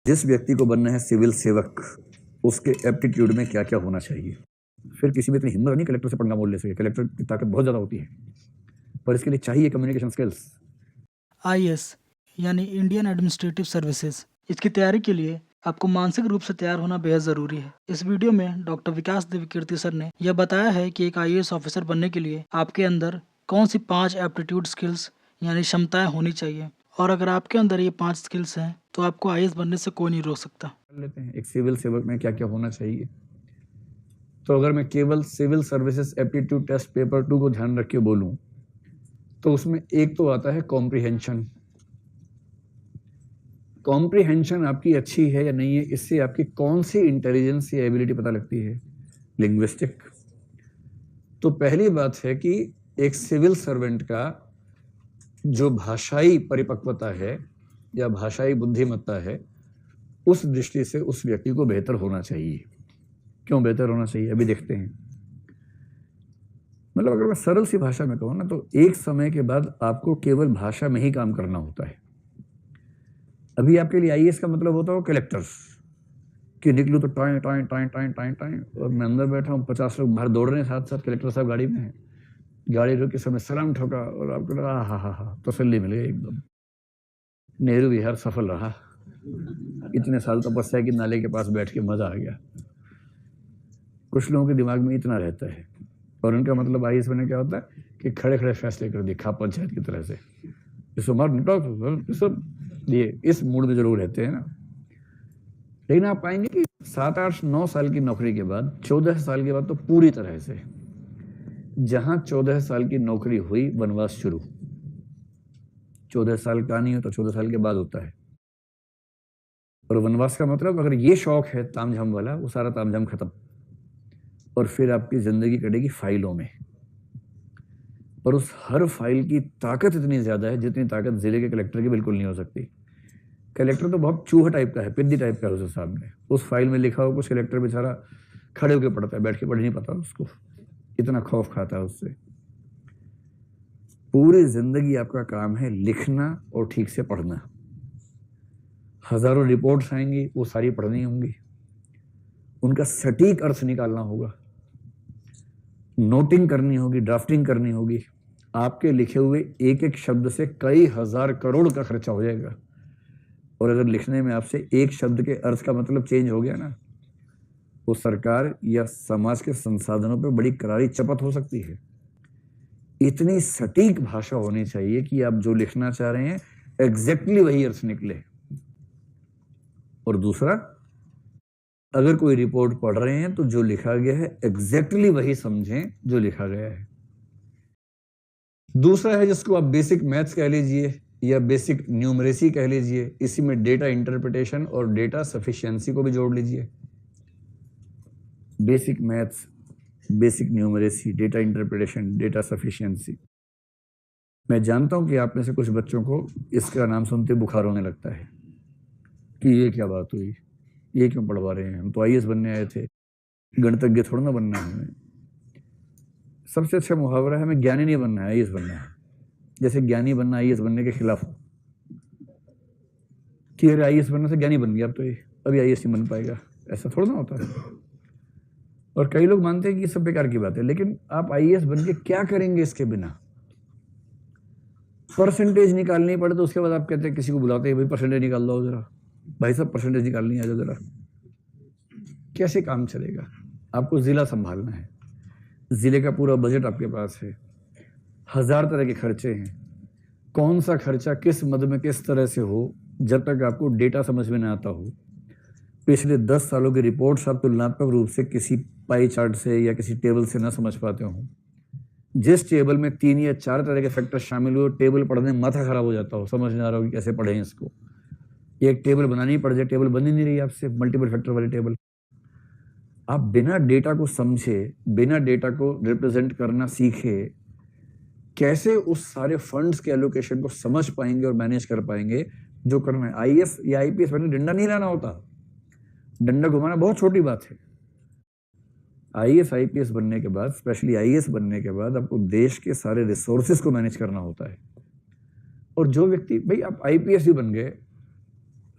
जिस व्यक्ति को बनना है सिविल सेवक, उसके एप्टीट्यूड में क्या क्या होना चाहिए। फिर किसी में इतनी हिम्मत नहीं कलेक्टर से पंगा मोल ले सके। कलेक्टर की ताकत बहुत ज़्यादा होती है, पर इसके लिए चाहिए कम्युनिकेशन स्किल्स। आईएएस यानी इंडियन एडमिनिस्ट्रेटिव सर्विसेज, इसकी तैयारी के लिए आपको मानसिक रूप से तैयार होना बेहद ज़रूरी है। इस वीडियो में डॉक्टर विकास देवकीर्ति सर ने यह बताया है कि एक आईएएस ऑफिसर बनने के लिए आपके अंदर कौन सी 5 एप्टीट्यूड स्किल्स यानी क्षमताएं होनी चाहिए, और अगर आपके अंदर ये 5 स्किल्स हैं तो आपको आईएएस बनने से कोई नहीं रोक सकता। कर लेते हैं एक सिविल सेवक में क्या क्या होना चाहिए। तो अगर मैं केवल civil services aptitude test paper 2 को ध्यान रख के बोलूं, तो उसमें एक तो आता है कॉम्प्रिहेंशन। कॉम्प्रिहेंशन आपकी अच्छी है या नहीं है, इससे आपकी कौन सी इंटेलिजेंस या एबिलिटी पता लगती है। लिंग्विस्टिक। तो पहली बात है कि एक सिविल सर्वेंट का जो भाषाई परिपक्वता है या भाषाई बुद्धिमत्ता है, उस दृष्टि से उस व्यक्ति को बेहतर होना चाहिए। क्यों बेहतर होना चाहिए, अभी देखते हैं। मतलब अगर मैं सरल सी भाषा में कहूँ ना, तो एक समय के बाद आपको केवल भाषा में ही काम करना होता है। अभी आपके लिए आईएएस का मतलब होता है कलेक्टर्स, कि निकलूँ तो time time time time time time, और मैं अंदर बैठा हूँ, 50 लोग बाहर दौड़ रहे हैं साथ साथ, कलेक्टर साहब गाड़ी में है, गाड़ी रोक के समय सलाम ठोका और आपको लगा हा तसल्ली मिल गई एकदम। नेहरू विहार सफल रहा, इतने साल तपस्या की नाले के पास बैठ के मजा आ गया। कुछ लोगों के दिमाग में इतना रहता है, और उनका मतलब आईएएस बनने क्या होता है कि खड़े खड़े फैसले कर दिए, खा पंचायत की तरह से, इसको मार निपटाओ, सब ये इस मूड में जरूर रहते हैं ना। लेकिन आप पाएंगे कि 7, 8, 9 साल की नौकरी के बाद, 14 साल के बाद तो पूरी तरह से, जहां 14 साल की नौकरी हुई, वनवास शुरू। 14 साल का नहीं हो तो 14 साल के बाद होता है। और वनवास का मतलब, अगर ये शौक है तामझाम वाला, वो सारा तामझाम खत्म, और फिर आपकी जिंदगी कटेगी फाइलों में। पर उस हर फाइल की ताकत इतनी ज्यादा है जितनी ताकत जिले के कलेक्टर की बिल्कुल नहीं हो सकती। कलेक्टर तो बहुत चूहा टाइप का है, पिद्दी टाइप का है उसके सामने। उस फाइल में लिखा हो कुछ, कलेक्टर बेचारा खड़े होकर पढ़ता है, बैठ के पढ़ नहीं पाता उसको, इतना खौफ खाता है उससे। पूरी जिंदगी आपका काम है लिखना और ठीक से पढ़ना। हजारों रिपोर्ट्स आएंगी, वो सारी पढ़नी होंगी, उनका सटीक अर्थ निकालना होगा, नोटिंग करनी होगी, ड्राफ्टिंग करनी होगी। आपके लिखे हुए एक एक शब्द से कई हजार करोड़ का खर्चा हो जाएगा। और अगर लिखने में आपसे एक शब्द के अर्थ का मतलब चेंज हो गया ना, वो सरकार या समाज के संसाधनों पर बड़ी करारी चपत हो सकती है। इतनी सटीक भाषा होनी चाहिए कि आप जो लिखना चाह रहे हैं एग्जैक्टली वही अर्थ निकले। और दूसरा, अगर कोई रिपोर्ट पढ़ रहे हैं तो जो लिखा गया है एग्जैक्टली वही समझें जो लिखा गया है। दूसरा है जिसको आप बेसिक मैथ्स कह लीजिए या बेसिक न्यूमरेसी कह लीजिए, इसी में डेटा इंटरप्रिटेशन और डेटा सफिशिएंसी को भी जोड़ लीजिए। Basic maths, basic numeracy, data interpretation, data sufficiency. मैं जानता हूं कि आप में से कुछ बच्चों को इसका नाम सुनते बुखार होने लगता है कि ये क्या बात हुई, ये क्यों पढ़वा रहे हैं, हम तो आईएएस बनने आए थे, गणितज्ञ थोड़ा ना बनना है हमें। सबसे अच्छा मुहावरा है हमें ज्ञानी नहीं बनना है, आईएएस बनना है। जैसे ज्ञानी बनना आईएएस बनने के खिलाफ हो कि अरे आईएएस बनने से ज्ञानी बन गया, अब तो ये अभी आईएएस नहीं बन पाएगा, ऐसा थोड़ा ना होता है। और कई लोग मानते हैं कि ये सब बेकार की बात है, लेकिन आप आईएएस बन के क्या करेंगे इसके बिना। परसेंटेज निकालनी पड़े तो उसके बाद आप कहते हैं, किसी को बुलाते हैं, भाई परसेंटेज निकाल दो जरा, भाई साहब परसेंटेज निकालनी है जरा। कैसे काम चलेगा। आपको जिला संभालना है, जिले का पूरा बजट आपके पास है, 1000 तरह के खर्चे हैं, कौन सा खर्चा किस मद में किस तरह से हो, जब तक आपको डेटा समझ में ना आता हो, पिछले 10 सालों की रिपोर्ट्स आप तुलनात्मक रूप से किसी पाई चार्ट से या किसी टेबल से ना समझ पाते हो, जिस टेबल में 3 या 4 तरह के फैक्टर शामिल हो, टेबल पढ़ने में माथा खराब हो जाता हो, समझ नहीं आ रहा हो कि कैसे पढ़ें इसको। एक टेबल बनानी पड़ जाए, टेबल बन ही नहीं रही आपसे, मल्टीपल फैक्टर वाली टेबल। आप बिना डेटा को समझे, बिना डेटा को रिप्रेजेंट करना सीखे, कैसे उस सारे फंड्स के एलोकेशन को समझ पाएंगे और मैनेज कर पाएंगे जो करना है। आईएएस या आईपीएस बनने डंडा नहीं लाना होता, डंडा घुमाना बहुत छोटी बात है। आईएएस आईपीएस बनने के बाद, स्पेशली आईएएस बनने के बाद, आपको देश के सारे रिसोर्सेज को मैनेज करना होता है। और जो व्यक्ति, भाई आप आईपीएस ही बन गए,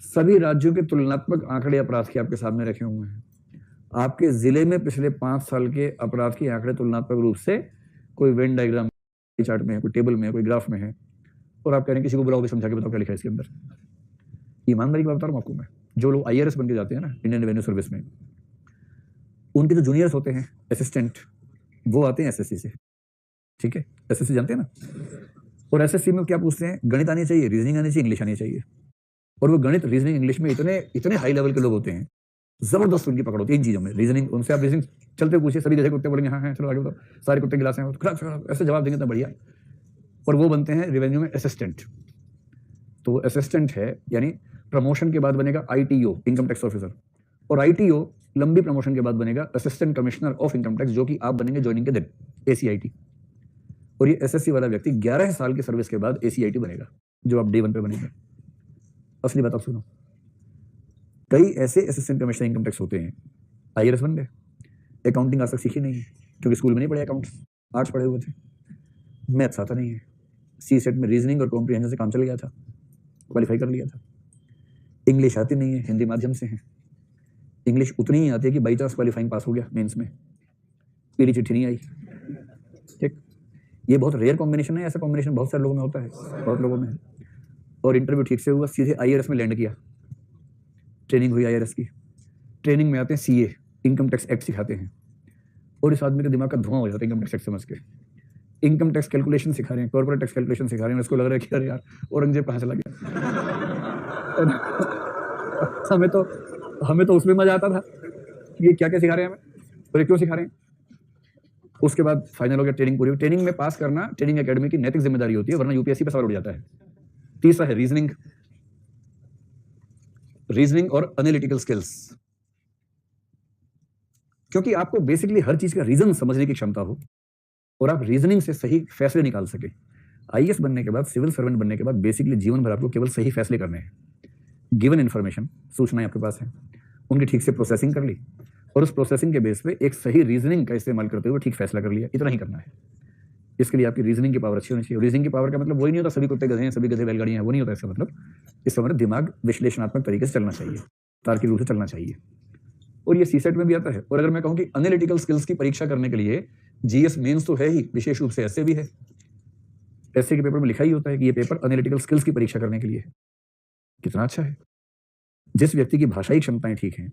सभी राज्यों के तुलनात्मक आंकड़े अपराध के आपके सामने रखे हुए हैं। आपके जिले में पिछले 5 साल के अपराध के आंकड़े तुलनात्मक रूप से कोई वेन डायग्राम चार्ट में है, कोई टेबल में है, कोई ग्राफ में है, और आप कह रहे हैं किसी को बुलाओ, समझा के बताओ क्या लिखा है इसके अंदर। ईमानदारी की बात बता रहा हूं आपको मैं। जो लोग IRS बन के जाते हैं ना इंडियन रेवेन्यू सर्विस में, उनके जो जूनियर्स होते हैं असिस्टेंट, वो आते हैं SSC से, ठीक है, SSC जानते हैं ना। और SSC में क्या पूछते हैं, गणित आनी चाहिए, रीजनिंग आनी चाहिए, इंग्लिश आनी चाहिए। और वो गणित, रीजनिंग, इंग्लिश में इतने हाई लेवल के लोग होते हैं, जबरदस्त उनकी पकड़ होती है इन चीजों में। रीजनिंग, उनसे आप रीजनिंग चलते पूछिए, सभी गधे कुत्ते बोलेंगे हाँ हाँ चलो आगे बताओ, सारे कुत्ते गिलास हैं, ऐसे जवाब देंगे तो बढ़िया। और वो बनते हैं रेवेन्यू में असिस्टेंट। तो वो असिस्टेंट है, यानी प्रमोशन के बाद बनेगा ITO, इनकम टैक्स ऑफिसर, और ITO लंबी प्रमोशन के बाद बनेगा assistant commissioner of income tax, जो कि आप बनेंगे ज्वाइनिंग के दिन, ACIT। और ये SSC वाला व्यक्ति 11 साल की सर्विस के बाद ACIT बनेगा, जो आप Day 1 पे बनेंगे। असली बात आप सुनो, कई ऐसे असिस्टेंट कमिश्नर इनकम टैक्स होते हैं, IRS बन गए, अकाउंटिंग आज तक सीखी नहीं है, क्योंकि स्कूल में नहीं पढ़े अकाउंट्स, आर्ट्स पढ़े हुए थे, मैथ्स आता नहीं है, CSET में रीजनिंग और कॉम्प्रिहेंशन से काम चल गया था, क्वालिफाई कर लिया था। इंग्लिश आती नहीं है, हिंदी माध्यम से है, इंग्लिश उतनी ही आती है कि बाई चांस क्वालिफाइंग पास हो गया मेंस में, पीली चिट्ठी नहीं आई, ठीक। ये बहुत रेयर कॉम्बिनेशन है, ऐसा कॉम्बिनेशन बहुत सारे लोगों में होता है, बहुत लोगों में है। और इंटरव्यू ठीक से हुआ, सीधे IRS में लैंड किया, ट्रेनिंग हुई IRS की, ट्रेनिंग में आते हैं CA, इनकम टैक्स एक्ट सिखाते हैं, और इस आदमी का दिमाग का धुआं हो जाता है इनकम टैक्स एक्ट समझ के। इनकम टैक्स कैलकुलेशन सिखा रहे हैं, कॉर्पोरेट टैक्स कैलकुलेशन सिखा रहे हैं, उसको लग रहा है कि अरे यार औरंगजेब कहाँ चला गया। हमें तो उसमें मजा आता था कि ये क्या क्या सिखा रहे हैं हमें, और ये क्यों सिखा रहे हैं। उसके बाद फाइनल हो गया, ट्रेनिंग पूरी। ट्रेनिंग में पास करना ट्रेनिंग एकेडमी की नैतिक जिम्मेदारी होती है, वरना UPSC पे सवाल उठ जाता है। तीसरा है रीजनिंग और एनालिटिकल स्किल्स, क्योंकि आपको बेसिकली हर चीज का रीजन समझने की क्षमता हो और आप रीजनिंग से सही फैसले निकाल सके। IAS बनने के बाद, सिविल सर्वेंट बनने के बाद बेसिकली जीवन भर आपको केवल सही फैसले करने हैं। गिवन इन्फॉर्मेशन, सूचनाएं आपके पास है, उनकी ठीक से प्रोसेसिंग कर ली, और उस प्रोसेसिंग के बेस पे एक सही रीजनिंग का इस्तेमाल करते हुए ठीक फैसला कर लिया, इतना ही करना है। इसके लिए आपकी रीजनिंग की पावर अच्छी होनी चाहिए। रीजनिंग की पावर का मतलब वही नहीं होता सभी कुत्ते गधे हैं, सभी गधे बैलगाड़ियां हैं, वो नहीं होता इसका मतलब। इसका मतलब दिमाग विश्लेषणात्मक तरीके से चलना चाहिए, तार्किक रूप से चलना चाहिए, और ये CSET में भी आता है। और अगर मैं कहूँ कि एनालिटिकल स्किल्स की परीक्षा करने के लिए GS मेंस तो है ही, विशेष रूप से ऐसे भी है, ऐसे के पेपर में लिखा ही होता है कि ये पेपर एनालिटिकल स्किल्स की परीक्षा करने के लिए। कितना अच्छा है। जिस व्यक्ति की भाषाई क्षमताएं ठीक हैं,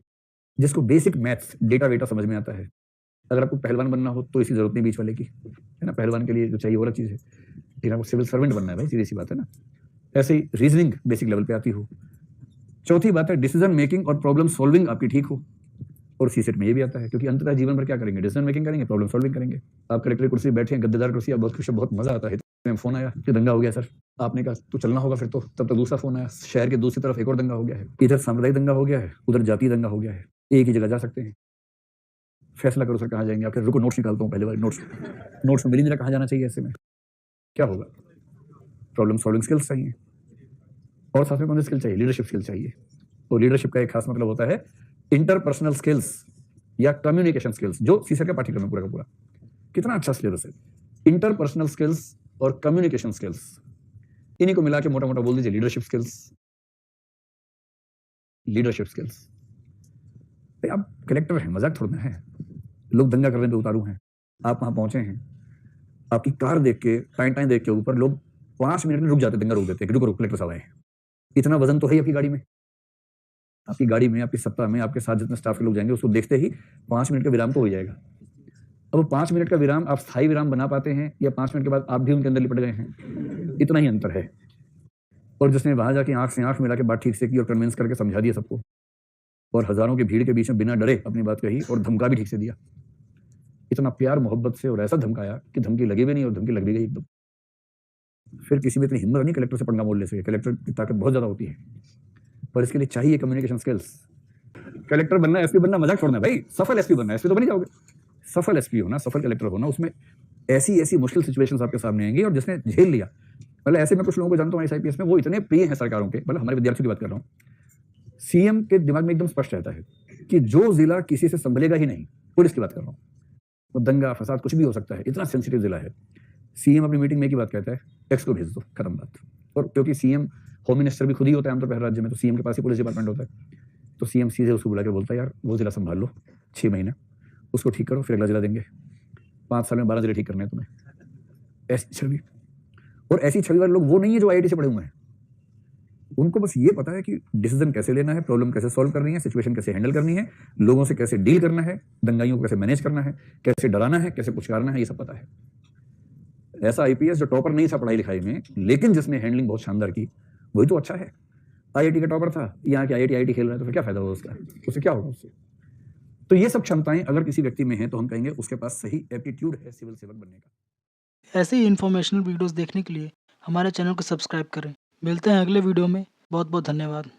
जिसको बेसिक मैथ्स, डेटा वेटा समझ में आता है, अगर आपको पहलवान बनना हो तो इसकी जरूरत नहीं बीच वाले की, है ना। पहलवान के लिए जो चाहिए वो अलग चीज है, लेकिन आपको सिविल सर्वेंट बनना है भाई, सीधी सी बात है ना। ऐसे ही रीजनिंग बेसिक लेवल पे आती हो। चौथी बात है डिसीजन मेकिंग और प्रॉब्लम सॉल्विंग आपकी ठीक हो, और CSET में ये भी आता है, क्योंकि अंततः जीवन भर क्या करेंगे, डिसीजन मेकिंग करेंगे, प्रॉब्लम सॉल्विंग करेंगे। आप कलेक्टर कुर्सी बैठे हैं, गद्देदार कुर्सी, आप बहुत खुश, बहुत मजा आता है। फोन आया कि दंगा हो गया सर, आपने कहा तो चलना होगा फिर तो, तब तक दूसरा फोन आया, शहर के दूसरी तरफ एक और दंगा हो गया है, इधर सांप्रदायिक दंगा हो गया है, उधर जातीय दंगा हो गया है, एक ही जगह जा सकते हैं, फैसला करो सर कहाँ जाएंगे। आप रुको नोट्स निकालता हूँ, पहले बार नोट्स में मिल नहीं रहा कहाँ जाना चाहिए, ऐसे में क्या होगा। प्रॉब्लम सॉल्विंग स्किल्स चाहिए, और साथ में कौन सी स्किल चाहिए, लीडरशिप स्किल चाहिए। और लीडरशिप का एक खास मतलब होता है इंटरपर्सनल स्किल्स या कम्युनिकेशन स्किल्स, जो CSET का पाठ्यक्रम है पूरा का पूरा। कितना अच्छा सिलेबस है, इंटरपर्सनल स्किल्स और कम्युनिकेशन स्किल्स, इन्हीं को मिला के मोटा मोटा बोल दीजिए लीडरशिप स्किल्स। आप कलेक्टर हैं, मजाक थोड़ा है, लोग दंगा करने पे उतारू हैं, आप वहां पहुंचे हैं, आपकी कार देख के, टाइम देख के ऊपर लोग 5 मिनट में रुक जाते, दंगा रोक देते हैं, रुको कलेक्टर साहब आए। इतना वजन तो है आपकी गाड़ी में, आपकी सत्ता में, आपके साथ जितने स्टाफ के लोग जाएंगे उसको देखते ही 5 मिनट का विराम तो हो जाएगा। अब 5 मिनट का विराम आप स्थायी विराम बना पाते हैं, या 5 मिनट के बाद आप भी उनके अंदर लिपट गए हैं, इतना ही अंतर है। और जिसने वहां जाके आंख से आंख मिला के बात ठीक से की और कन्विंस करके समझा दिया सबको, और हजारों की भीड़ के बीच में बिना डरे अपनी बात कही और धमका भी ठीक से दिया, इतना प्यार मोहब्बत से, और ऐसा धमकाया कि धमकी लगी भी नहीं और धमकी लग भी गई एकदम। फिर किसी में इतनी हिम्मत नहीं कलेक्टर से पंगा मोड़ ले सके, कलेक्टर की ताकत बहुत ज्यादा होती है, पर इसके लिए चाहिए कम्युनिकेशन स्किल्स। कलेक्टर बनना, SP बनना मजाक छोड़ना है भाई, सफल SP बनना है, SP तो बनी जाओगे, सफल SP होना, सफल कलेक्टर होना, उसमें ऐसी मुश्किल सिचुएशंस आपके सामने आएंगी, और जिसने झेल लिया, मतलब ऐसे मैं कुछ लोगों को जानता हूँ IPS में, वो इतने प्रिय हैं सरकारों के, मतलब हमारे विद्यार्थियों की बात कर रहा हूँ, CM के दिमाग में एकदम स्पष्ट रहता है कि जो जिला किसी से संभलेगा ही नहीं, पुलिस की बात कर रहा हूँ, वो दंगा फसाद कुछ भी हो सकता है, इतना सेंसिटिव जिला है। CM अपनी मीटिंग में की बात कहता है, X को भेज दो, खत्म बात। और क्योंकि CM होम मिनिस्टर भी खुद ही होता है आमतौर पर हर राज्य में, तो सीएम के पास ही पुलिस डिपार्टमेंट होता है। तो सीएम सीधे उसको बुला के बोलता है, यार वो जिला संभाल लो 6 महीने, उसको ठीक करो, फिर अगला जिला देंगे, 5 साल में 12 जिले ठीक करने हैं तुम्हें। ऐसी छवि, और ऐसी छवि वाले लोग वो नहीं है जो आईआईटी से पढ़े हुए हैं। उनको बस ये पता है कि डिसीजन कैसे लेना है, प्रॉब्लम कैसे सॉल्व करनी है, सिचुएशन कैसे हैंडल करनी है, लोगों से कैसे डील करना है, दंगाइयों को कैसे मैनेज करना है, कैसे डराना है, कैसे पुचकारना है, ये सब पता है। ऐसा आईपीएस जो टॉपर नहीं था पढ़ाई लिखाई में, लेकिन जिसने हैंडलिंग बहुत शानदार की, वही तो अच्छा है। आईआईटी का टॉपर था, यहाँ के आईआईटी खेल रहा है, तो फिर क्या फायदा होगा उसका, उससे क्या होगा उससे। तो ये सब क्षमताएं अगर किसी व्यक्ति में है तो हम कहेंगे उसके पास सही एप्टीट्यूड है सिविल सेवक बनने का। ऐसे ही इन्फॉर्मेशनल वीडियोस देखने के लिए हमारे चैनल को सब्सक्राइब करें। मिलते हैं अगले वीडियो में। बहुत बहुत धन्यवाद।